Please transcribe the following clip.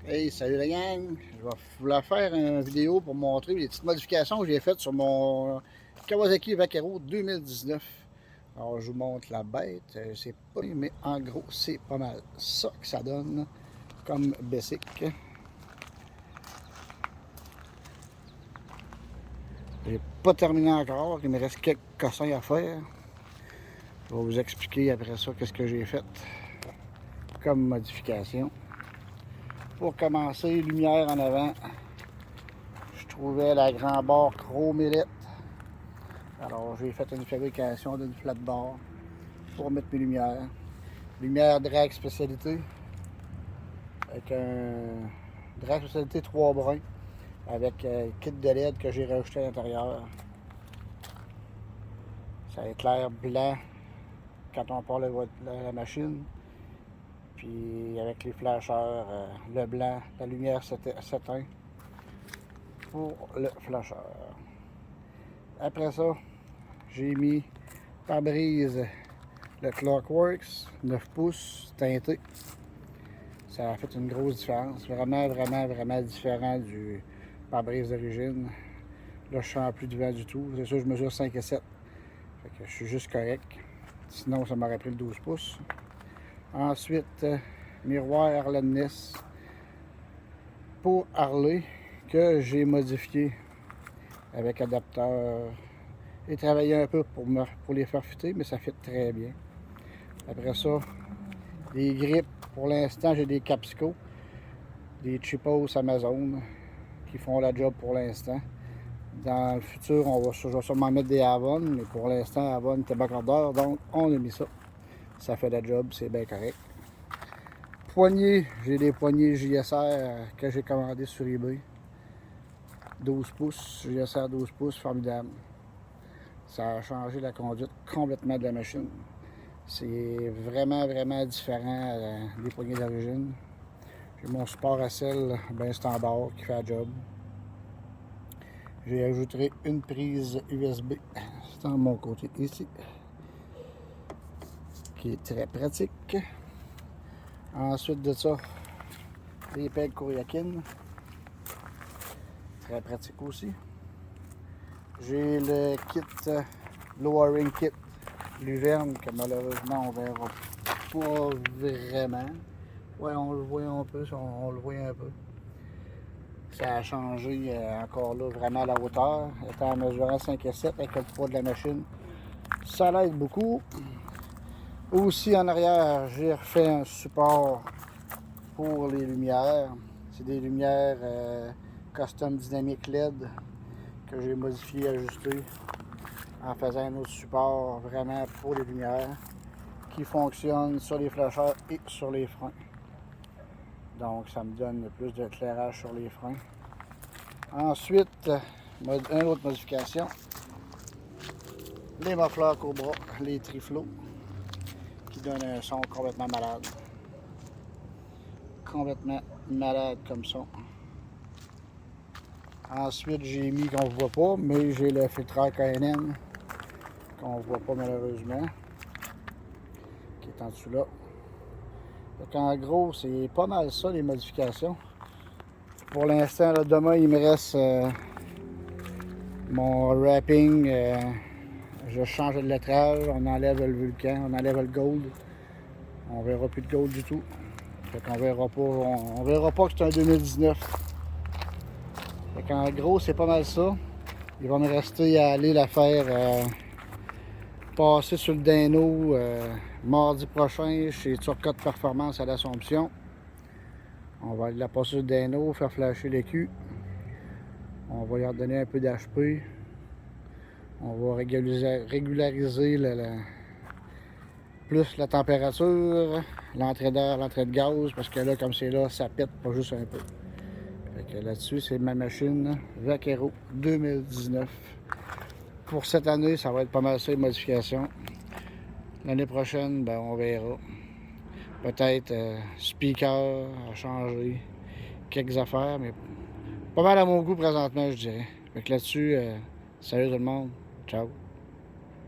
Hey, salut la gang! Je vais vouloir faire une vidéo pour montrer les petites modifications que j'ai faites sur mon Kawasaki Vaquero 2019. Alors, je vous montre la bête. C'est pas, mais en gros, c'est pas mal ça que ça donne comme basic. J'ai pas terminé encore. Il me reste quelques cossins à faire. Je vais vous expliquer après ça qu'est-ce que j'ai fait comme modification. Pour commencer, lumière en avant. Je trouvais la grand barre chromélite. Alors, j'ai fait une fabrication d'une flat bar pour mettre mes lumières. Lumière drag spécialité. Avec un drag spécialité 3 bruns. Avec kit de LED que j'ai rajouté à l'intérieur. Ça éclaire blanc quand on part la machine. Puis avec les flasheurs, le blanc, la lumière s'éteint pour le flasheur. Après ça, j'ai mis pare-brise le Clockworks 9 pouces teinté. Ça a fait une grosse différence. Vraiment différent du pare-brise d'origine. Là, je sens plus de vent du tout. C'est sûr, je mesure 5 et 7. Fait que je suis juste correct. Sinon, ça m'aurait pris le 12 pouces. Ensuite, miroir Harley-Ness pour Harley que j'ai modifié avec adapteur. J'ai travaillé un peu pour les faire fitter, mais ça fit très bien. Après ça, les grippes. Pour l'instant, j'ai des Capsco, des Cheapos Amazon qui font la job pour l'instant. Dans le futur, je vais sûrement mettre des Avon, mais pour l'instant, Avon était bacordeur, donc on a mis ça. Ça fait la job, c'est bien correct. Poignées, j'ai des poignées JSR que j'ai commandées sur eBay. 12 pouces, JSR 12 pouces, formidable. Ça a changé la conduite complètement de la machine. C'est vraiment différent des poignées d'origine. J'ai mon support à selle bien standard qui fait la job. J'ai ajouté une prise USB, c'est dans mon côté ici, qui est très pratique. Ensuite de ça, les pegs Koyakin, très pratique aussi. J'ai le kit Lowering Kit Luverne que malheureusement on verra pas vraiment. Ouais, on le voit un peu, on le voit un peu. Ça a changé encore là vraiment à la hauteur. Étant en mesurant 5 et 7 avec le poids de la machine, ça l'aide beaucoup. Aussi en arrière, j'ai refait un support pour les lumières. C'est des lumières custom dynamique LED que j'ai modifié et ajusté en faisant un autre support vraiment pour les lumières qui fonctionne sur les flasheurs et sur les freins. Donc ça me donne plus d'éclairage sur les freins. Ensuite, une autre modification, les mufflers Cobra, les triflots, qui donnent un son complètement malade. Complètement malade comme son. Ensuite, j'ai mis, qu'on ne voit pas, mais j'ai le filtreur KNN, qu'on ne voit pas malheureusement, qui est en dessous là. Donc en gros, c'est pas mal ça les modifications. Pour l'instant, demain, il me reste mon wrapping. Je change de lettrage, on enlève le Vulcan, on enlève le gold. On verra plus de gold du tout. Fait qu'on verra pas, on verra pas que c'est un 2019. Fait qu'en gros, c'est pas mal ça. Il va me rester à aller la faire passer sur le dyno mardi prochain chez Turcotte Performance à l'Assomption. On va aller la passer sur le dyno, faire flasher l'écu. On va lui redonner un peu d'HP. On va régulariser plus la température, l'entrée d'air, l'entrée de gaz, parce que là, comme c'est là, ça pète pas juste un peu. Fait que là-dessus, c'est ma machine Vaquero 2019. Pour cette année, ça va être pas mal ça, les modifications. L'année prochaine, ben, on verra. Peut-être speaker à changer, quelques affaires, mais pas mal à mon goût présentement, je dirais. Fait que là-dessus, salut tout le monde. Ciao.